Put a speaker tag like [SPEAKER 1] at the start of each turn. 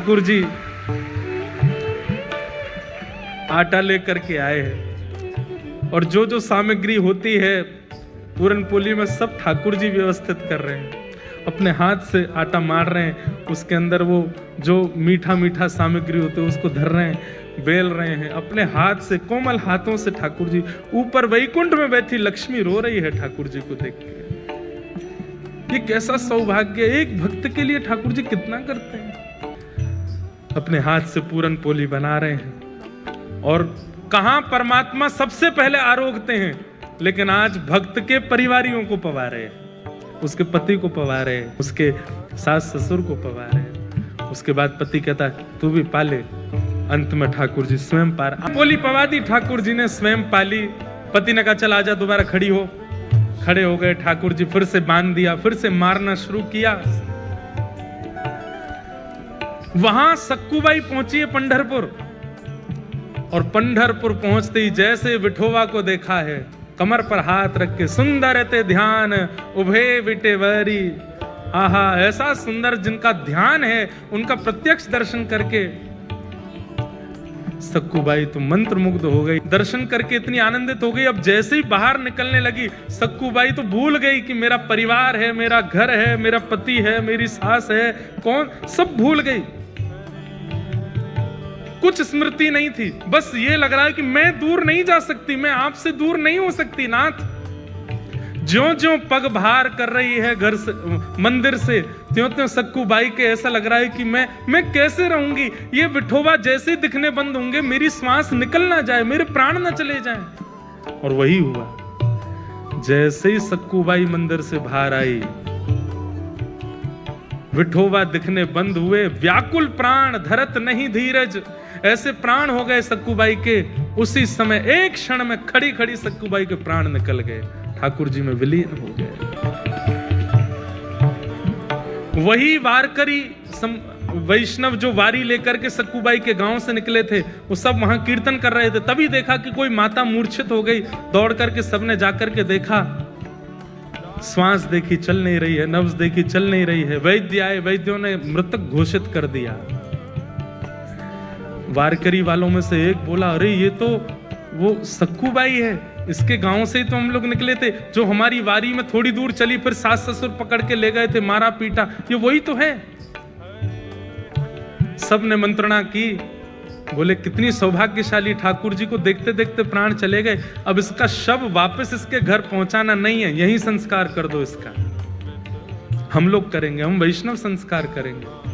[SPEAKER 1] ठाकुर जी आटा लेकर के आए हैं और जो जो सामग्री होती है पूरन पोली में सब ठाकुर जी व्यवस्थित कर रहे हैं। अपने हाथ से आटा मार रहे हैं, उसके अंदर वो जो मीठा मीठा सामग्री होते है उसको धर रहे हैं, बेल रहे हैं अपने हाथ से, कोमल हाथों से। ठाकुर जी ऊपर वैकुंठ में बैठी लक्ष्मी रो रही है ठाकुर जी को देख के। ये कैसा सौभाग्य, एक भक्त के लिए ठाकुर जी कितना करते हैं। अपने हाथ से पूरन पोली बना रहे हैं और कहां परमात्मा सबसे पहले आरोगते हैं, लेकिन आज भक्त के परिवारियों को पवा रहे हैं, उसके पति को पवा रहे हैं, उसके सास ससुर को पवा रहे हैं। उसके बाद पति कहता है तू भी पाले, अंत में ठाकुर जी स्वयं पार पोली पवा दी। ठाकुर जी ने स्वयं पाली। पति ने कहा चल आजा, दोबारा खड़ी हो। खड़े हो गए ठाकुर जी, फिर से बांध दिया, फिर से मारना शुरू किया। वहां सक्कूबाई पहुंची है पंढरपुर, और पंढरपुर पहुंचते ही जैसे विठोबा को देखा है, कमर पर हाथ रख के सुंदर ते ध्यान उभे विटेवरी। आहा, ऐसा सुंदर जिनका ध्यान है, उनका प्रत्यक्ष दर्शन करके सक्कूबाई तो मंत्र मुग्ध हो गई। दर्शन करके इतनी आनंदित हो गई, अब जैसे ही बाहर निकलने लगी सक्कूबाई तो भूल गई कि मेरा परिवार है, मेरा घर है, मेरा पति है, मेरी सास है, कौन, सब भूल गई। कुछ स्मृति नहीं थी, बस ये लग रहा है कि मैं दूर नहीं जा सकती, मैं आपसे दूर नहीं हो सकती नाथ। ज्यों ज्यों पग बाहर कर रही है घर से, मंदिर से, त्यों त्यों सक्कूबाई के ऐसा लग रहा है कि मैं कैसे रहूंगी। ये विठोबा जैसे दिखने बंद होंगे, मेरी श्वास निकल ना जाए, मेरे प्राण ना चले जाएं। और वही हुआ। जैसे ही सक्कूबाई मंदिर से बाहर आई, विठोबा दिखने बंद हुए। व्याकुल प्राण धरत नहीं धीरज, ऐसे प्राण हो गए सक्कूबाई के। उसी समय एक क्षण में खड़ी खड़ी सक्कूबाई के प्राण निकल गए, ठाकुर जी में विलीन हो गए। वही वारकरी वैष्णव जो वारी लेकर के सक्कूबाई के गांव से निकले थे, वो सब वहां कीर्तन कर रहे थे। तभी देखा कि कोई माता मूर्छित हो गई। दौड़ करके सबने जाकर के देखा, श्वास देखी चल नहीं रही है, नब्ज देखी चल नहीं रही है। वैद्य आए, वैद्यों ने मृतक घोषित कर दिया। वारकरी वालों में से एक बोला, अरे ये तो वो सक्कूबाई है, इसके गांव से ही तो हम लोग निकले थे, जो हमारी वारी में थोड़ी दूर चली, फिर सास ससुर पकड़ के ले गए थे, मारा पीटा, ये वही तो है। सब ने मंत्रणा की, बोले कितनी सौभाग्यशाली, ठाकुर जी को देखते देखते प्राण चले गए। अब इसका शव वापस इसके घर पहुंचाना नहीं है, यही संस्कार कर दो इसका। हम लोग करेंगे, हम वैष्णव संस्कार करेंगे।